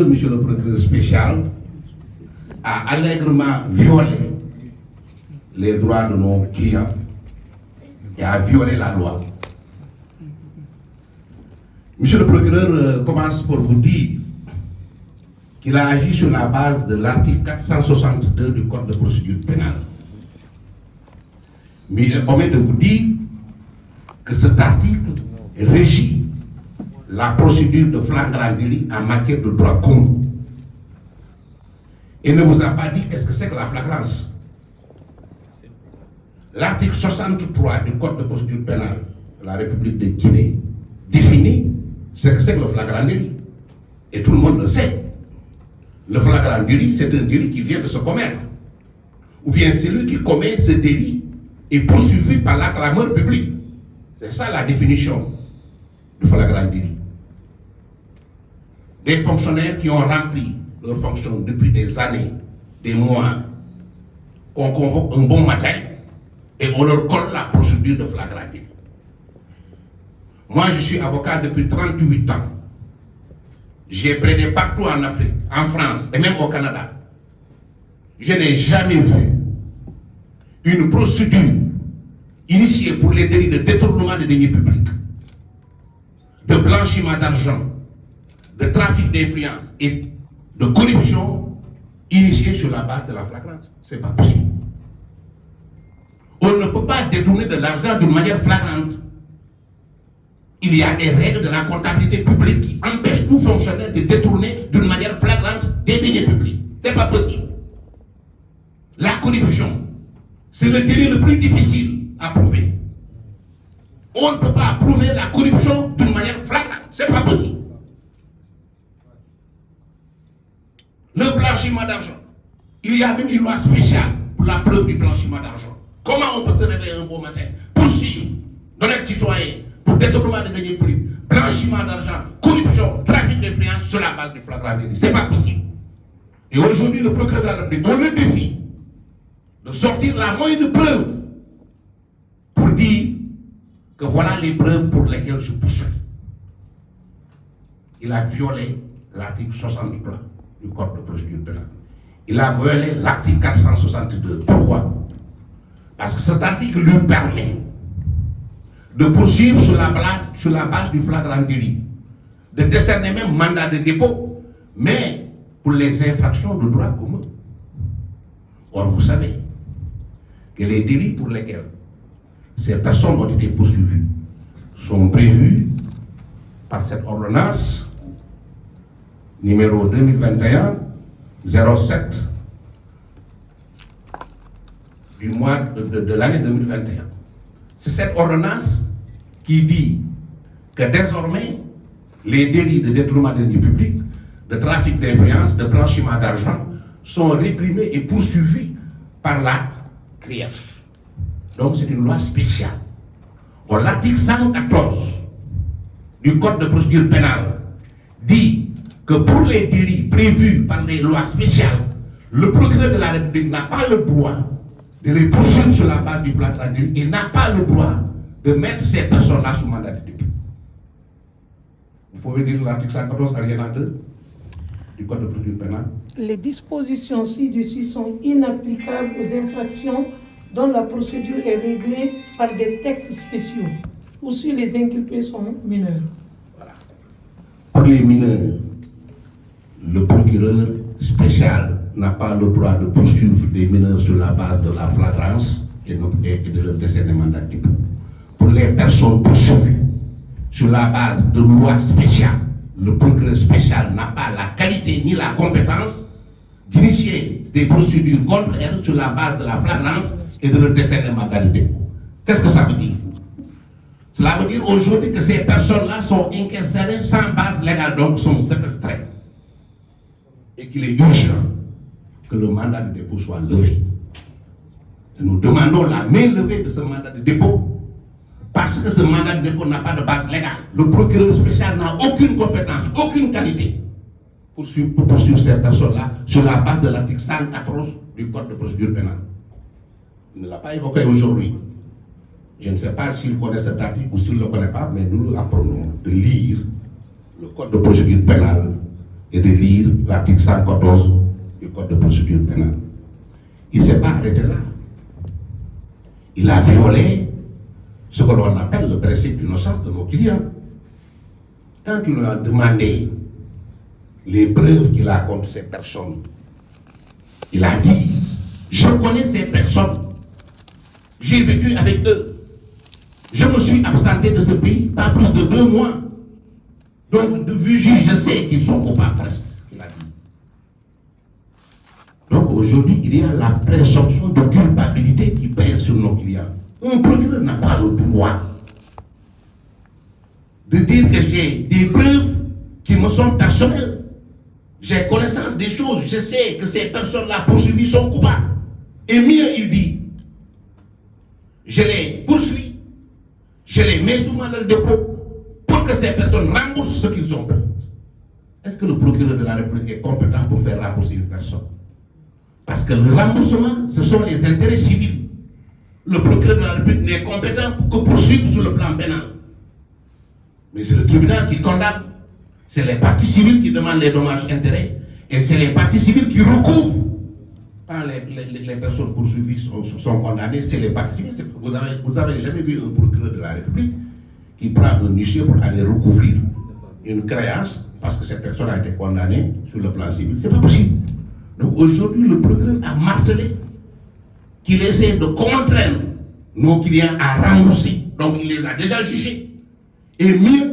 monsieur le procureur spécial, a allègrement violé les droits de nos clients et a violé la loi. Monsieur le procureur commence pour vous dire qu'il a agi sur la base de l'article 462 du Code de procédure pénale. Mais il omet de vous dire que cet article régit la procédure de flagrant délit en matière de droit commun. Il ne vous a pas dit qu'est-ce que c'est que la flagrance. L'article 63 du Code de procédure pénale de la République de Guinée définit ce que c'est que le flagrant délit. Et tout le monde le sait. Le flagrant délit, c'est un délit qui vient de se commettre. Ou bien celui qui commet ce délit est poursuivi par la clameur publique. C'est ça la définition du flagrant délit. Des fonctionnaires qui ont rempli leur fonction depuis des années, des mois, qu'on convoque un bon matin et on leur colle la procédure de flagrant délit. Moi, je suis avocat depuis 38 ans. J'ai plaidé partout en Afrique, en France et même au Canada. Je n'ai jamais vu une procédure initiée pour les délits de détournement des deniers publics, de blanchiment d'argent, de trafic d'influence et de corruption initiée sur la base de la flagrance. Ce n'est pas possible. On ne peut pas détourner de l'argent d'une manière flagrante. Il y a des règles de la comptabilité publique qui empêchent tout fonctionnaire de détourner d'une manière flagrante des deniers publics. Ce n'est pas possible. La corruption, c'est le délit le plus difficile à prouver. On ne peut pas prouver la corruption d'une manière flagrante. Ce n'est pas possible. Le blanchiment d'argent. Il y a même une loi spéciale pour la preuve du blanchiment d'argent. Comment on peut se réveiller un beau matin, poursuivre, d'honnêtes citoyens, pour détournement de deniers publics, blanchiment d'argent, corruption, trafic d'influence sur la base du flagrant délit. Ce n'est pas possible. Et aujourd'hui, le procureur de la République, on le défie de sortir la moindre preuve pour dire que voilà les preuves pour lesquelles je poursuis. Il a violé l'article 63 du Code de procédure pénale. Il a violé l'article 462. Pourquoi? Parce que cet article lui permet de poursuivre sur la base du flagrant délit, de décerner même mandat de dépôt, mais pour les infractions de droit commun. Or, vous savez que les délits pour lesquels ces personnes ont été poursuivies sont prévus par cette ordonnance numéro 2021-07 du mois de l'année 2021. C'est cette ordonnance qui dit que désormais, les délits de détournement de deniers publics, de trafic d'influence, de blanchiment d'argent sont réprimés et poursuivis par la CRIEF. Donc c'est une loi spéciale. Or, l'article 114 du Code de procédure pénale dit que pour les délits prévus par les lois spéciales, le procureur de la République n'a pas le droit de les poursuivre sur la base du flagrant délit et n'a pas le droit de mettre ces personnes-là sous mandat de dépôt. Vous pouvez dire l'article 114 alinéa 2 du Code de procédure pénale. Les dispositions ci-dessus sont inapplicables aux infractions dont la procédure est réglée par des textes spéciaux ou si les inculpés sont mineurs. Voilà. Pour les mineurs, le procureur spécial n'a pas le droit de poursuivre des mineurs sur la base de la flagrance et de leur décerner mandat de dépôt. Pour les personnes poursuivies sur la base de loi spéciale, le procureur spécial n'a pas la qualité ni la compétence d'initier des procédures contre elles sur la base de la flagrance et de leur décerner mandat de dépôt. Qu'est-ce que ça veut dire? Cela veut dire aujourd'hui que ces personnes-là sont incarcérées sans base légale, donc sont séquestrées. Et qu'il est urgent que le mandat de dépôt soit levé. Et nous demandons la main levée de ce mandat de dépôt parce que ce mandat de dépôt n'a pas de base légale. Le procureur spécial n'a aucune compétence, aucune qualité pour poursuivre ces personnes-là sur la base de l'article 114 du Code de procédure pénale. Il ne l'a pas évoqué aujourd'hui. Je ne sais pas s'il connaît cet article ou s'il ne le connaît pas, mais nous lui apprenons de lire le Code de procédure pénale et de lire l'article 114 du Code de procédure pénale. Il ne s'est pas arrêté là. Il a violé ce que l'on appelle le principe d'innocence de nos clients. Quand il lui a demandé les preuves qu'il a contre ces personnes, il a dit, je connais ces personnes, j'ai vécu avec eux, je me suis absenté de ce pays pas plus de 2 mois. Donc, de vue juge, je sais qu'ils sont coupables presque, il a dit. Donc aujourd'hui, il y a la présomption de culpabilité qui pèse sur nos clients. Un procureur n'a pas le droit de dire que j'ai des preuves qui me sont personnelles. J'ai connaissance des choses, je sais que ces personnes-là poursuivies sont coupables. Et mieux, il dit, je les poursuis, je les mets sous mandat de dépôt pour que ces personnes remboursent ce qu'ils ont pris. Est-ce que le procureur de la République est compétent pour faire rembourser une personne? Parce que le remboursement, ce sont les intérêts civils. Le procureur de la République n'est compétent que poursuivre sur le plan pénal. Mais c'est le tribunal qui condamne. C'est les parties civiles qui demandent les dommages-intérêts. Et c'est les parties civiles qui recouvrent. Quand les personnes poursuivies sont condamnées, c'est les parties civiles. Vous avez jamais vu un procureur de la République qui prend un huissier pour aller recouvrir une créance parce que cette personne a été condamnée sur le plan civil. C'est pas possible. Donc aujourd'hui, le procureur a martelé qu'il essaie de contraindre nos clients à rembourser. Donc il les a déjà jugés. Et mieux,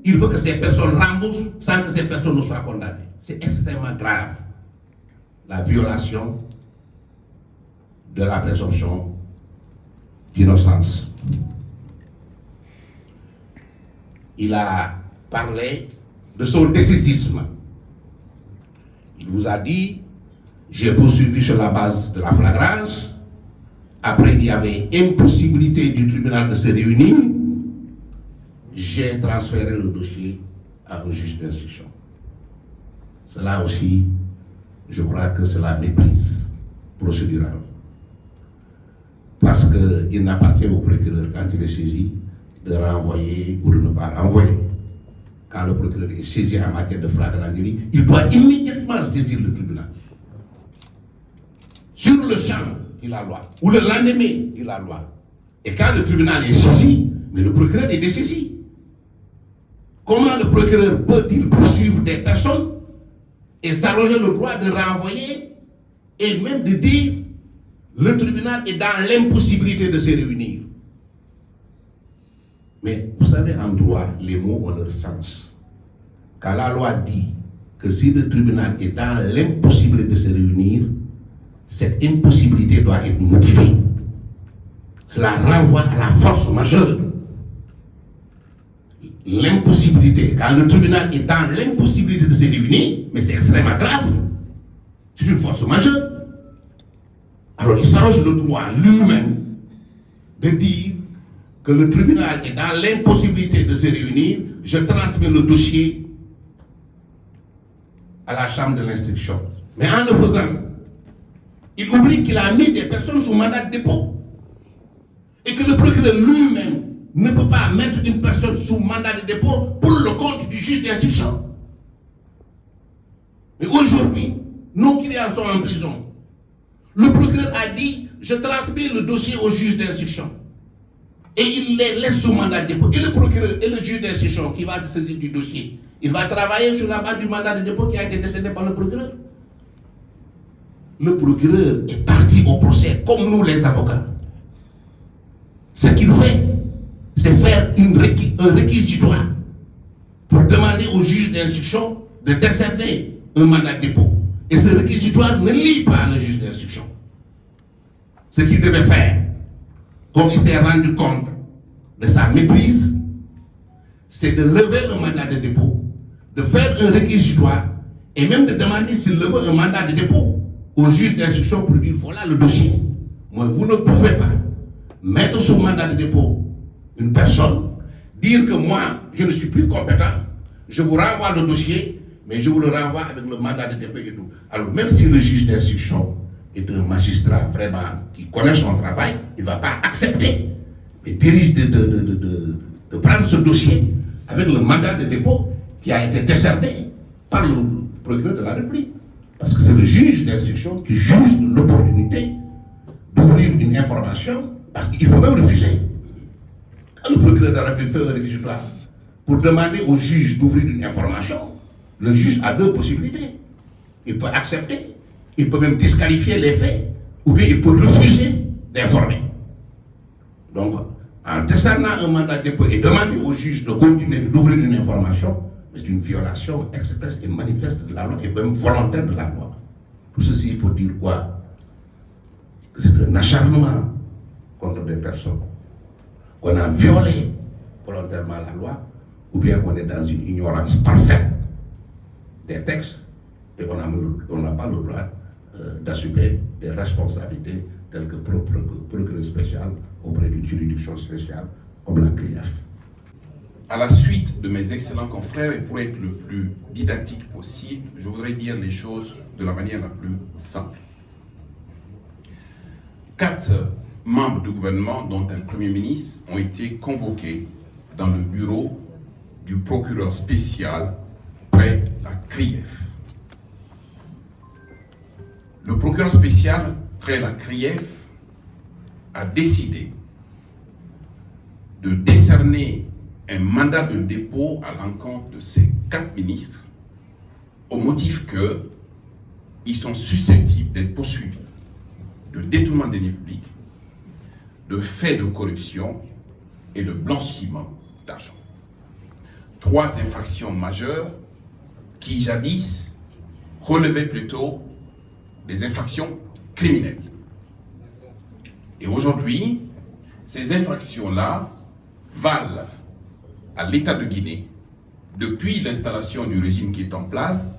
il veut que ces personnes remboursent sans que ces personnes ne soient condamnées. C'est extrêmement grave. La violation de la présomption d'innocence. Il a parlé de son décisisme. Il vous a dit, j'ai poursuivi sur la base de la flagrance. Après, il y avait impossibilité du tribunal de se réunir. J'ai transféré le dossier à un juge d'instruction. Cela aussi, je crois que c'est la méprise procédurale. Parce qu'il n'appartient au procureur, quand il est saisi, de renvoyer ou de ne pas renvoyer. Quand le procureur est saisi en matière de flagrant délit, il doit immédiatement saisir le tribunal. Sur le champ, il a loi. Ou le lendemain, il a loi. Et quand le tribunal est saisi, mais le procureur est dessaisi. Comment le procureur peut-il poursuivre des personnes et s'arroger le droit de renvoyer et même de dire le tribunal est dans l'impossibilité de se réunir? Mais vous savez, en droit, les mots ont leur sens. Quand la loi dit que si le tribunal est dans l'impossibilité de se réunir, cette impossibilité doit être motivée. Cela renvoie à la force majeure. L'impossibilité, quand le tribunal est dans l'impossibilité de se réunir, mais c'est extrêmement grave. C'est une force majeure. Alors il s'arroge le droit lui-même de dire que le tribunal est dans l'impossibilité de se réunir, je transmets le dossier à la chambre de l'instruction. Mais en le faisant, il oublie qu'il a mis des personnes sous mandat de dépôt. Et que le procureur lui-même ne peut pas mettre une personne sous mandat de dépôt pour le compte du juge d'instruction. Mais aujourd'hui, nos clients sont en prison. Le procureur a dit, je transmets le dossier au juge d'instruction. Et il les laisse sous mandat de dépôt. Et le procureur et le juge d'instruction qui va se saisir du dossier, il va travailler sur la base du mandat de dépôt qui a été décédé par le procureur. Le procureur est parti au procès, comme nous les avocats. Ce qu'il fait, c'est faire un réquisitoire pour demander au juge d'instruction de décerner un mandat de dépôt. Et ce réquisitoire ne lie pas le juge d'instruction. Ce qu'il devait faire, comme il s'est rendu compte de sa méprise, c'est de lever le mandat de dépôt, de faire un réquisitoire et même de demander s'il veut un mandat de dépôt au juge d'instruction pour dire voilà le dossier. Moi, vous ne pouvez pas mettre sous mandat de dépôt une personne, dire que moi, je ne suis plus compétent, je vous renvoie le dossier, mais je vous le renvoie avec le mandat de dépôt et tout. Alors, même si le juge d'instruction est un magistrat vraiment qui connaît son travail, il ne va pas accepter, mais dirige de prendre ce dossier avec le mandat de dépôt qui a été décerné par procureur de la République. Parce que c'est le juge d'instruction qui juge de l'opportunité d'ouvrir une information, parce qu'il faut même refuser. Quand le procureur de la République fait un réquisitoire pour demander au juge d'ouvrir une information, le juge a deux possibilités. Il peut accepter, il peut même disqualifier les faits, ou bien il peut refuser d'informer. Donc, en décernant un mandat de dépôt et demander au juge de continuer d'ouvrir une information, c'est une violation expresse et manifeste de la loi et même volontaire de la loi. Tout ceci, il faut dire quoi? C'est un acharnement contre des personnes. On a violé volontairement la loi, ou bien on est dans une ignorance parfaite des textes et on n'a pas le droit d'assumer des responsabilités telles que procureur spécial auprès d'une juridiction spéciale comme la CRIEF. À la suite de mes excellents confrères, et pour être le plus didactique possible, je voudrais dire les choses de la manière la plus simple. 4 membres du gouvernement, dont un Premier ministre, ont été convoqués dans le bureau du procureur spécial près la CRIEF. Le procureur spécial près la CRIEF a décidé de décerner un mandat de dépôt à l'encontre de ces 4 ministres au motif qu'ils sont susceptibles d'être poursuivis de détournement des deniers publics, de faits de corruption et de blanchiment d'argent. 3 infractions majeures qui jadis relevaient plutôt des infractions criminelles. Et aujourd'hui, ces infractions-là valent à l'État de Guinée, depuis l'installation du régime qui est en place,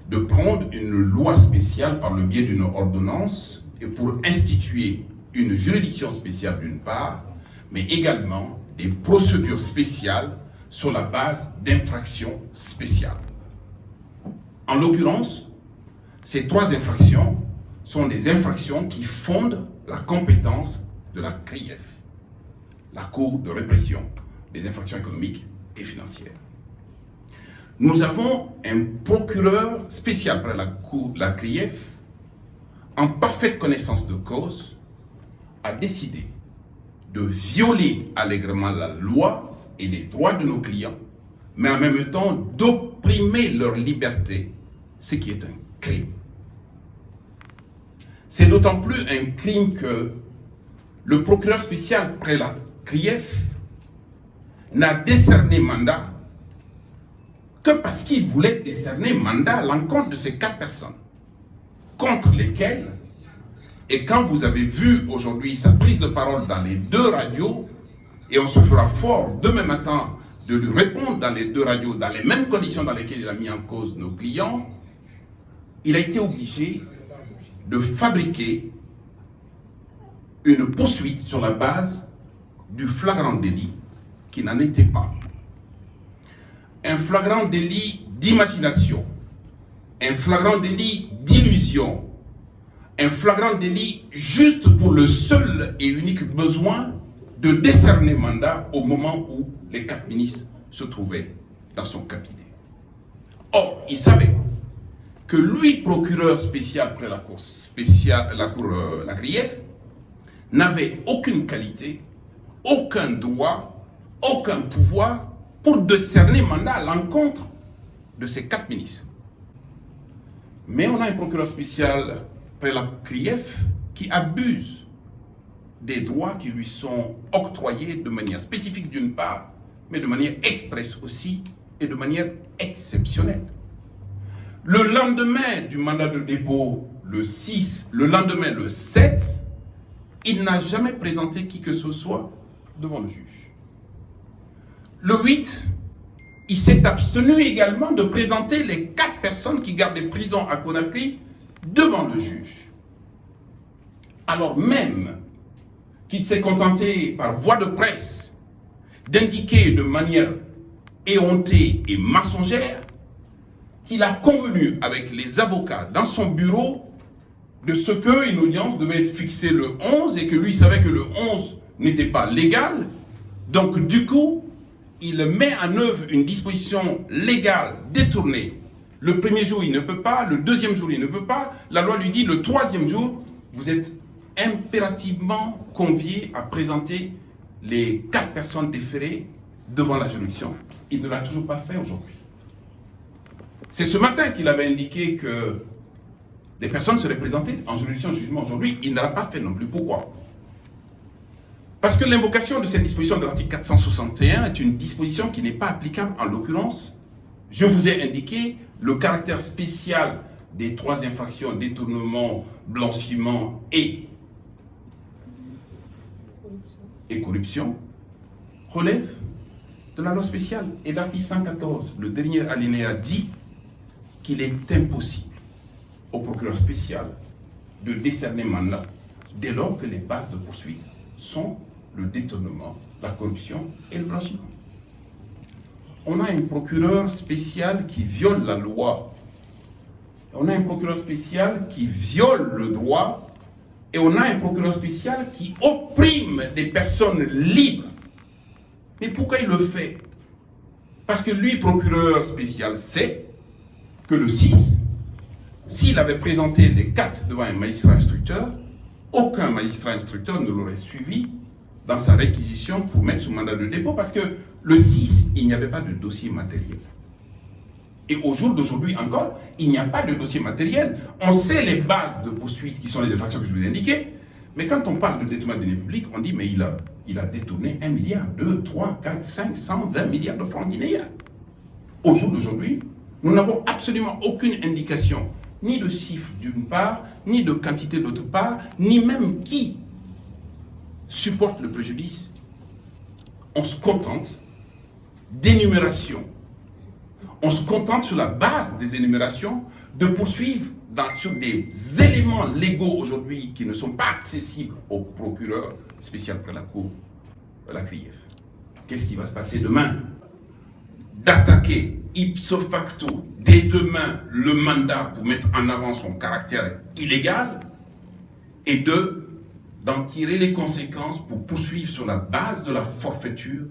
de prendre une loi spéciale par le biais d'une ordonnance et pour instituer une juridiction spéciale d'une part, mais également des procédures spéciales sur la base d'infractions spéciales. En l'occurrence, ces 3 infractions sont des infractions qui fondent la compétence de la CRIEF, la Cour de répression des infractions économiques et financières. Nous avons un procureur spécial près la CRIEF, en parfaite connaissance de cause, a décidé de violer allègrement la loi et les droits de nos clients, mais en même temps d'opprimer leur liberté, ce qui est un crime. C'est d'autant plus un crime que le procureur spécial près la CRIEF n'a décerné mandat que parce qu'il voulait décerner mandat à l'encontre de ces 4 personnes, contre lesquelles, et quand vous avez vu aujourd'hui sa prise de parole dans les 2 radios, et on se fera fort demain matin de lui répondre dans les 2 radios, dans les mêmes conditions dans lesquelles il a mis en cause nos clients, il a été obligé de fabriquer une poursuite sur la base du flagrant délit qui n'en était pas. Un flagrant délit d'imagination, un flagrant délit d'illusion, un flagrant délit juste pour le seul et unique besoin de décerner mandat au moment où les 4 ministres se trouvaient dans son cabinet. Or, il savait que lui, procureur spécial près la Cour spéciale, la CRIEF, n'avait aucune qualité, aucun droit, aucun pouvoir pour décerner mandat à l'encontre de ces 4 ministres. Mais on a un procureur spécial près la CRIEF qui abuse des droits qui lui sont octroyés de manière spécifique d'une part, mais de manière expresse aussi et de manière exceptionnelle. Le lendemain du mandat de dépôt, le 6, le lendemain, le 7, il n'a jamais présenté qui que ce soit devant le juge. Le 8, il s'est abstenu également de présenter les 4 personnes qui gardent des prisons à Conakry devant le juge. Alors même qu'il s'est contenté par voie de presse d'indiquer de manière éhontée et mensongère qu'il a convenu avec les avocats dans son bureau de ce qu'une audience devait être fixée le 11 et que lui savait que le 11 n'était pas légal. Donc du coup, il met en œuvre une disposition légale détournée Le premier jour, il ne peut pas. Le deuxième jour, il ne peut pas. La loi lui dit, le troisième jour, vous êtes impérativement convié à présenter les 4 personnes déférées devant la juridiction. Il ne l'a toujours pas fait aujourd'hui. C'est ce matin qu'il avait indiqué que des personnes seraient présentées en juridiction de jugement aujourd'hui. Il ne l'a pas fait non plus. Pourquoi? Parce que l'invocation de cette disposition de l'article 461 est une disposition qui n'est pas applicable en l'occurrence. Je vous ai indiqué le caractère spécial des 3 infractions, détournement, blanchiment et corruption, relève de la loi spéciale. Et l'article 114, le dernier alinéa, dit qu'il est impossible au procureur spécial de décerner mandat dès lors que les bases de poursuite sont le détournement, la corruption et le blanchiment. On a un procureur spécial qui viole la loi. On a un procureur spécial qui viole le droit. Et on a un procureur spécial qui opprime des personnes libres. Mais pourquoi il le fait? Parce que lui, procureur spécial, sait que le 6, s'il avait présenté les 4 devant un magistrat instructeur, aucun magistrat instructeur ne l'aurait suivi dans sa réquisition pour mettre sous mandat de dépôt, parce que le 6, il n'y avait pas de dossier matériel. Et au jour d'aujourd'hui encore, il n'y a pas de dossier matériel. On sait les bases de poursuite qui sont les infractions que je vous ai indiquées, mais quand on parle de détournement de deniers publics, on dit mais il a détourné 1 milliard, 2, 3, 4, 5, 120 milliards de francs guinéens. Au jour d'aujourd'hui, nous n'avons absolument aucune indication, ni de chiffre d'une part, ni de quantité d'autre part, ni même qui supporte le préjudice. On se contente d'énumération. On se contente sur la base des énumérations de poursuivre sur des éléments légaux aujourd'hui qui ne sont pas accessibles au procureur spécial près la cour, la CRIEF. Qu'est-ce qui va se passer demain? D'attaquer ipso facto dès demain le mandat pour mettre en avant son caractère illégal et d'en tirer les conséquences pour poursuivre sur la base de la forfaiture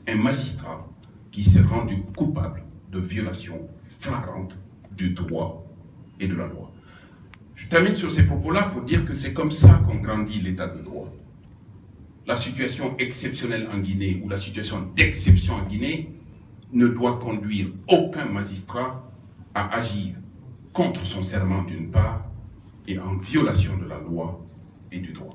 un magistrat qui s'est rendu coupable de violation flagrante du droit et de la loi. Je termine sur ces propos-là pour dire que c'est comme ça qu'on grandit l'état de droit. La situation exceptionnelle en Guinée ou la situation d'exception en Guinée ne doit conduire aucun magistrat à agir contre son serment d'une part et en violation de la loi et du droit.